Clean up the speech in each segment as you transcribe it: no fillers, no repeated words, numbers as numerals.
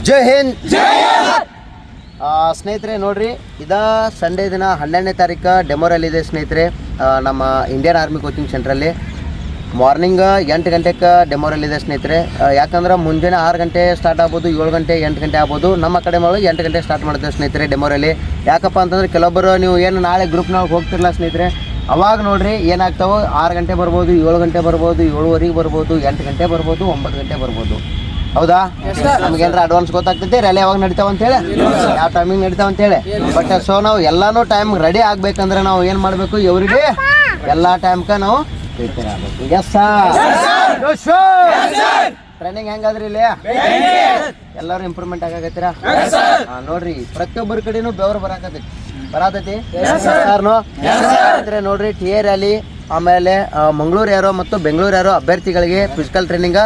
ಜೈ ಹಿಂದ್. ಸ್ನೇಹಿತರೆ ನೋಡ್ರಿ, ಇದ ಸಂಡೇ ದಿನ 12ನೇ ತಾರೀಕು ಡೆಮೋ ರ್ಯಾಲಿ ಇದೆ ಸ್ನೇಹಿತರೆ. ನಮ್ಮ ಇಂಡಿಯನ್ ಆರ್ಮಿ ಕೋಚಿಂಗ್ ಸೆಂಟ್ರಲ್ಲಿ ಮಾರ್ನಿಂಗ್ 8 ಗಂಟೆಗೆ ಡೆಮೋ ರ್ಯಾಲಿ ಇದೆ ಸ್ನೇಹಿತರೆ. ಯಾಕಂದ್ರೆ ಮುಂಜಾನೆ 6 ಗಂಟೆ ಸ್ಟಾರ್ಟ್ ಆಗ್ಬೋದು, 7 ಗಂಟೆ 8 ಗಂಟೆ ಆಗ್ಬೋದು. ನಮ್ಮ ಕಡೆ 8 ಗಂಟೆ ಸ್ಟಾರ್ಟ್ ಮಾಡ್ತೇವೆ ಸ್ನೇಹಿತರೆ ಡೆಮೋ ರ್ಯಾಲಿ. ಯಾಕಪ್ಪ ಅಂತಂದ್ರೆ ಕೆಲವೊಬ್ಬರು ನೀವು ಏನು ನಾಳೆ ಗ್ರೂಪ್ನಾಗ ಹೋಗ್ತಿರಲ್ಲ ಸ್ನೇಹಿತರೆ, ಅವಾಗ ನೋಡ್ರಿ ಏನಾಗ್ತಾವೆ, 6 ಗಂಟೆ ಬರ್ಬೋದು, 7 ಗಂಟೆ ಬರ್ಬೋದು, 7:15 ಬರ್ಬೋದು, 8 ಗಂಟೆ ಬರ್ಬೋದು, 9 ಗಂಟೆ ಬರ್ಬೋದು. ಹೌದಾ? ನಮ್ಗೇನಾರ ಅಡ್ವಾನ್ಸ್ ಗೊತ್ತಾಗ್ತೈತೆ ರ್ಯಾಲಿ ಯಾವಾಗ ನಡೀತಾವ ಅಂತೇಳಿ, ಯಾವ ಟೈಮಿಂಗ್ ನಡೀತಾವ ಅಂತೇಳಿ. ಬಟ್ ಸೊ ನಾವು ಎಲ್ಲಾನು ಟೈಮ್ ರೆಡಿ ಆಗ್ಬೇಕಂದ್ರೆ ನಾವು ಏನು ಮಾಡಬೇಕು, ಇವರಿಗೆ ಎಲ್ಲ ಟೈಮ್ಗೆ ನಾವು ಪ್ರಿಪೇರ್ ಆಗಬೇಕು. ಟ್ರೈನಿಂಗ್ ಹೆಂಗಾದ್ರಿ ಇಲ್ಲಿ ಎಲ್ಲರೂ ಇಂಪ್ರೂವ್ಮೆಂಟ್ ಆಗಾಕತ್ತೀರಾ? ನೋಡ್ರಿ, ಪ್ರತಿಯೊಬ್ಬರ ಕಡೆನೂ ಬೆವರು ಬರಾತೈತಿ ನೋಡ್ರಿ. TA ರ್ಯಾಲಿ, ಆಮೇಲೆ ಮಂಗಳೂರು ಯಾರೋ ಮತ್ತು ಬೆಂಗಳೂರು ಯಾರೋ ಅಭ್ಯರ್ಥಿಗಳಿಗೆ physical training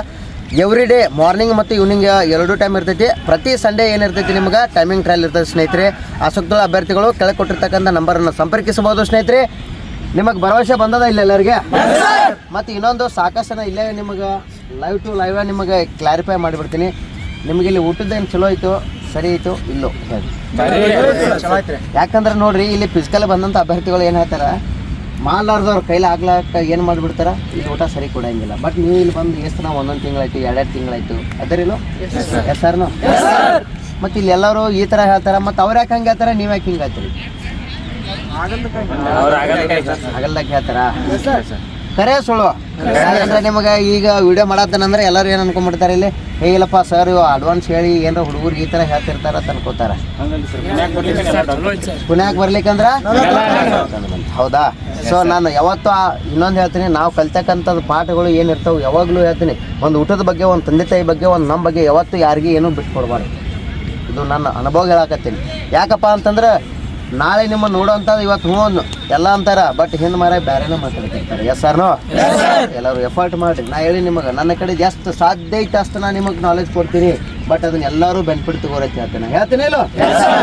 every day morning ಮತ್ತು ಈವ್ನಿಂಗ್ 2 ಟೈಮ್ ಇರ್ತೈತಿ. ಪ್ರತಿ ಸಂಡೇ ಏನಿರ್ತೈತಿ ನಿಮ್ಗೆ ಟೈಮಿಂಗ್ ಟ್ರಯಲ್ ಇರ್ತದೆ ಸ್ನೇಹಿತರೆ. ಆಸಕ್ತಗಳ ಅಭ್ಯರ್ಥಿಗಳು ಕೆಳಗೆ ಕೊಟ್ಟಿರ್ತಕ್ಕಂಥ ನಂಬರನ್ನು ಸಂಪರ್ಕಿಸಬಹುದು ಸ್ನೇಹಿತರೆ. ನಿಮಗೆ ಭರವಸೆ ಬಂದದ ಇಲ್ಲ ಎಲ್ಲರಿಗೆ? ಮತ್ತು ಇನ್ನೊಂದು ಸಾಕಷ್ಟು ಜನ ಇಲ್ಲೇ ನಿಮಗೆ ಲೈವ್ ಟು ಲೈವ್ ನಿಮಗೆ ಕ್ಲಾರಿಫೈ ಮಾಡಿಬಿಡ್ತೀನಿ. ನಿಮಗೆ ಇಲ್ಲಿ ಊಟದ್ದೇನು ಚಲೋ ಆಯಿತು, ಸರಿ ಆಯಿತು, ಇಲ್ಲೋ ಯಾಕಂದ್ರೆ ನೋಡ್ರಿ, ಇಲ್ಲಿ ಫಿಸಿಕಲ್ ಬಂದಂಥ ಅಭ್ಯರ್ಥಿಗಳು ಏನು ಹೇಳ್ತಾರೆ, ಮಾಡಲಾರ್ದವ್ರ ಕೈಲಿ ಆಗ್ಲಾಕ ಏನು ಮಾಡಿಬಿಡ್ತಾರೆ, ಇಲ್ಲಿ ಊಟ ಸರಿ ಕೊಡಂಗಿಲ್ಲ. ಬಟ್ ನೀವು ಇಲ್ಲಿ ಬಂದು ಎಷ್ಟು ನಾವು 1 ತಿಂಗಳಾಯ್ತು, 2 ತಿಂಗಳಾಯ್ತು ಅದರಿಲ್ಲೋ ಎಸ್ ಸರ್ನು. ಮತ್ತು ಇಲ್ಲಿ ಎಲ್ಲರೂ ಈ ಥರ ಹೇಳ್ತಾರೆ, ಮತ್ತು ಅವ್ರು ಯಾಕೆ ಹಂಗೆ ಹೇಳ್ತಾರೆ, ನೀವು ಯಾಕೆ ಹಿಂಗೆ ಹೇಳ್ತೀರಿ? ಆಗಲ್ದಾಗ ಹೇಳ್ತಾರ ಕರೆ ಸುಳ್ಳು. ಯಾಕಂದ್ರೆ ನಿಮಗೆ ಈಗ ವಿಡಿಯೋ ಮಾಡತ್ತನಂದ್ರೆ ಎಲ್ಲರೂ ಏನು ಅನ್ಕೊಂಡ್ಬಿಡ್ತಾರೆ, ಇಲ್ಲಿ ಇಲ್ಲಪ್ಪ ಸರ್ ಅಡ್ವಾನ್ಸ್ ಹೇಳಿ ಏನಾರ ಹುಡುಗರಿಗೆ ಈ ಥರ ಹೇಳ್ತಿರ್ತಾರ ಅಂತ ಅನ್ಕೋತಾರೆ. ಪುಣ್ಯಾಕ ಬರ್ಲಿಕ್ಕಂದ್ರೆ ಹೌದಾ? ಸೊ ನಾನು ಯಾವತ್ತೂ ಇನ್ನೊಂದು ಹೇಳ್ತೀನಿ, ನಾವು ಕಲ್ತಕ್ಕಂಥದ್ದು ಪಾಠಗಳು ಏನಿರ್ತಾವೆ ಯಾವಾಗಲೂ ಹೇಳ್ತೀನಿ. ಒಂದು ಊಟದ ಬಗ್ಗೆ, ಒಂದು ತಂದೆ ತಾಯಿ ಬಗ್ಗೆ, ಒಂದು ನಮ್ಮ ಬಗ್ಗೆ ಯಾವತ್ತೂ ಯಾರಿಗೂ ಏನೂ ಬಿಟ್ಕೊಡ್ಬಾರ್ದು. ಇದು ನನ್ನ ಅನುಭವ ಹೇಳಾಕತ್ತೀನಿ. ಯಾಕಪ್ಪ ಅಂತಂದ್ರೆ ನಾಳೆ ನಿಮ್ಮ ನೋಡೋಂಥದ್ದು ಇವತ್ತು ಹ್ಞೂ ಎಲ್ಲ ಅಂತಾರೆ, ಬಟ್ ಹಿಂದೆ ಮಾರ ಬೇರೆನೂ ಮಾತಾಡ್ತಿರ್ತಾರೆ. ಎಸ್ ಸರ್ನೋ? ಎಲ್ಲರೂ ಎಫರ್ಟ್ ಮಾಡಿರಿ. ನಾ ಹೇಳಿ ನಿಮಗೆ ನನ್ನ ಕಡೆ ಎಷ್ಟು ಸಾಧ್ಯ ಐತೆ ಅಷ್ಟು ನಾನು ನಿಮಗೆ ನಾಲೆಜ್ ಕೊಡ್ತೀನಿ. ಬಟ್ ಅದನ್ನ ಎಲ್ಲರೂ ಬೆನಿಫಿಟ್ ತಗೋರಕ್ಕೆ ಹೇಳ್ತೀನಿ ಇಲ್ಲೋ?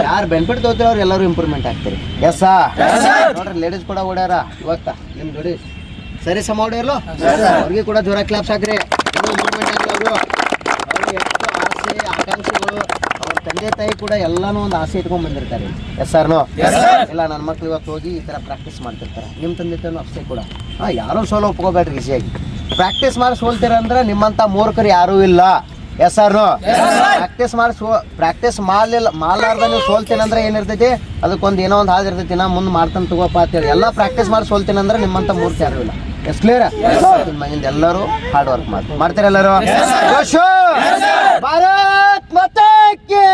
ಯಾರು ಬೆನಿಫಿಟ್ ತಗೋತೀರ ಅವ್ರು ಎಲ್ಲರೂ ಇಂಪ್ರೂವ್ಮೆಂಟ್ ಆಗ್ತೀರಿ. ಎಸ್ಸಾ? ನೋಡ್ರಿ, ಲೇಡೀಸ್ ಕೂಡ ಓಡ್ಯಾರ ಇವತ್ತ ನಿಮ್ಮ ಜೋಡಿ ಸರಿ ಸಮ ಓಡಿರ್ಲೋ, ಅವ್ರಿಗೆ ಕೂಡ ಜೋರ ಕ್ಲಾಪ್ಸ್ ಹಾಕ್ರಿ. ಇಂಪ್ರೂವ್ಮೆಂಟ್ ಆಗಲಿ. ಅವರು ಎಷ್ಟು ಆಸೆ ಆಕಾಂಕ್ಷೆಗಳು, ಅವ್ರ ತಂದೆ ತಾಯಿ ಕೂಡ ಎಲ್ಲಾನು ಒಂದು ಆಸೆ ಇಟ್ಕೊಂಡು ಬಂದಿರ್ತಾರೆ. ಎಸ್ ಸರ್ನೋ? ಇಲ್ಲ ನನ್ನ ಮಕ್ಳು ಇವತ್ತು ಹೋಗಿ ಈ ಥರ ಪ್ರಾಕ್ಟೀಸ್ ಮಾಡ್ತಿರ್ತಾರೆ. ನಿಮ್ಮ ತಂದೆ ತಾಯಿನೂ ಅಷ್ಟೇ ಕೂಡ. ಯಾರೂ ಸೋಲು ಒಪ್ಕೋಬೇಡ್ರಿ. ಈಸಿಯಾಗಿ ಪ್ರಾಕ್ಟೀಸ್ ಮಾಡಿ ಸೋಲ್ತೀರ ಅಂದ್ರೆ ನಿಮ್ಮಂಥ ಮೂರ್ಖರು ಯಾರೂ ಇಲ್ಲ. ಎಸ್ ಸರ್ನೋ? ಪ್ರಾಕ್ಟೀಸ್ ಮಾಡಲಾರ್ದ ನೀವು ಸೋಲ್ತೀನಂದ್ರೆ ಏನಿರ್ತೈತಿ, ಅದಕ್ಕೊಂದು ಏನೋ ಒಂದು ಹಾದಿರ್ತೈತಿ, ನಾ ಮುಂದೆ ಮಾಡ್ತಾನೆ ತಗೋಪ್ಪ ಅಂತೇಳಿ. ಎಲ್ಲ ಪ್ರಾಕ್ಟೀಸ್ ಮಾಡಿ ಸೋಲ್ತೀನಂದ್ರೆ ನಿಮ್ಮಂಥ ಮೂರ್ಖ ಯಾರೂ ಇಲ್ಲ. S clear? ಮಗಿಂದ ಎಲ್ಲರೂ ಹಾರ್ಡ್ ವರ್ಕ್ ಮಾಡ್ತೀರ ಎಲ್ಲರೂ. ಭಾರತ್ ಮಾತಾ ಕಿ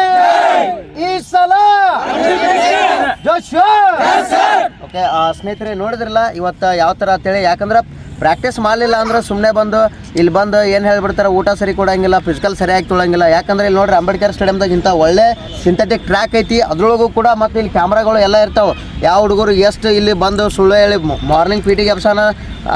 ಈ ಸಲ ಓಕೆ ಸ್ನೇಹಿತರೆ, ನೋಡಿದ್ರಲ್ಲ ಇವತ್ತು ಯಾವ ಥರ ಅಂತೇಳಿ. ಯಾಕಂದ್ರೆ ಪ್ರಾಕ್ಟೀಸ್ ಮಾಡಲಿಲ್ಲ ಅಂದ್ರೆ ಸುಮ್ಮನೆ ಬಂದು ಇಲ್ಲಿ ಬಂದು ಏನು ಹೇಳ್ಬಿಡ್ತಾರೆ, ಊಟ ಸರಿ ಕೊಡೋಂಗಿಲ್ಲ, ಫಿಸಿಕಲ್ ಸರಿಯಾಗಿ ತೊಳಂಗಿಲ್ಲ. ಯಾಕಂದ್ರೆ ಇಲ್ಲಿ ನೋಡ್ರಿ, ಅಂಬೇಡ್ಕರ್ ಸ್ಟೇಡಿಯಮ್ದಾಗ ಇಂಥ ಒಳ್ಳೆ ಸಿಂಥೆಟಿಕ್ ಟ್ರ್ಯಾಕ್ ಐತಿ. ಅದ್ರೊಳಗೂ ಕೂಡ ಮತ್ತು ಇಲ್ಲಿ ಕ್ಯಾಮ್ರಾಗಳು ಎಲ್ಲ ಇರ್ತಾವೆ. ಯಾವ ಹುಡುಗರು ಎಷ್ಟು ಇಲ್ಲಿ ಬಂದು ಸುಳ್ಳು ಹೇಳಿ ಮಾರ್ನಿಂಗ್ PT ಎಬ್ಸಾನ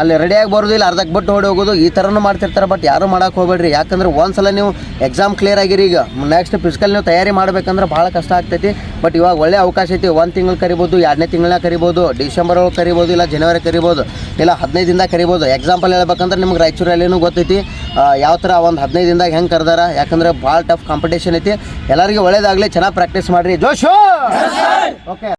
ಅಲ್ಲಿ ರೆಡಿಯಾಗಿ ಬರೋದು, ಇಲ್ಲ ಅರ್ಧಕ್ಕೆ ಬಿಟ್ಟು ಹೊಡಿ ಹೋಗೋದು, ಈ ಥರನೂ ಮಾಡ್ತಿರ್ತಾರೆ. ಬಟ್ ಯಾರೂ ಮಾಡೋಕೆ ಹೋಗ್ಬೇಡ್ರಿ. ಯಾಕಂದ್ರೆ ಒಂದ್ಸಲ ನೀವು ಎಕ್ಸಾಮ್ ಕ್ಲಿಯರ್ ಆಗಿರಿ. ಈಗ ನೆಕ್ಸ್ಟ್ ಫಿಸಿಕಲ್ ನೀವು ತಯಾರಿ ಮಾಡ್ಬೇಕಂದ್ರೆ ಭಾಳ ಕಷ್ಟ ಆಗ್ತೈತಿ. ಬಟ್ ಇವಾಗ ಒಳ್ಳೆ ಅವಕಾಶ ಐತಿ. 1 ತಿಂಗಳು ಕರಿಬೋದು, 2ನೇ ತಿಂಗಳನ್ನ ಕರಿಬೋದು, ಡಿಸೆಂಬರ್ ಒಳಗೆ ಕರಿಬೋದು, ಇಲ್ಲ ಜನವರಿ ಕರಿಬೋದು, ಇಲ್ಲ 15 ದಿನದಾಗ ಕರಿಬೋದು. ಎಕ್ಸಾಂಪಲ್ ಹೇಳ್ಬೇಕಂದ್ರೆ ನಿಮ್ಗೆ ರಾಯಚೂರಲ್ಲಿನೂ ಗೊತ್ತೈತಿ ಯಾವ ಥರ ಒಂದು 15 ದಿನದಾಗ ಹೆಂಗೆ ಕರೆದಾರ. ಯಾಕಂದ್ರೆ ಭಾಳ ಟಫ್ ಕಾಂಪಿಟೇಷನ್ ಐತಿ. ಎಲ್ಲರಿಗೂ ಒಳ್ಳೇದಾಗಲಿ, ಚೆನ್ನಾಗಿ ಪ್ರಾಕ್ಟೀಸ್ ಮಾಡಿರಿ. ಜೋಶು. ಓಕೆ.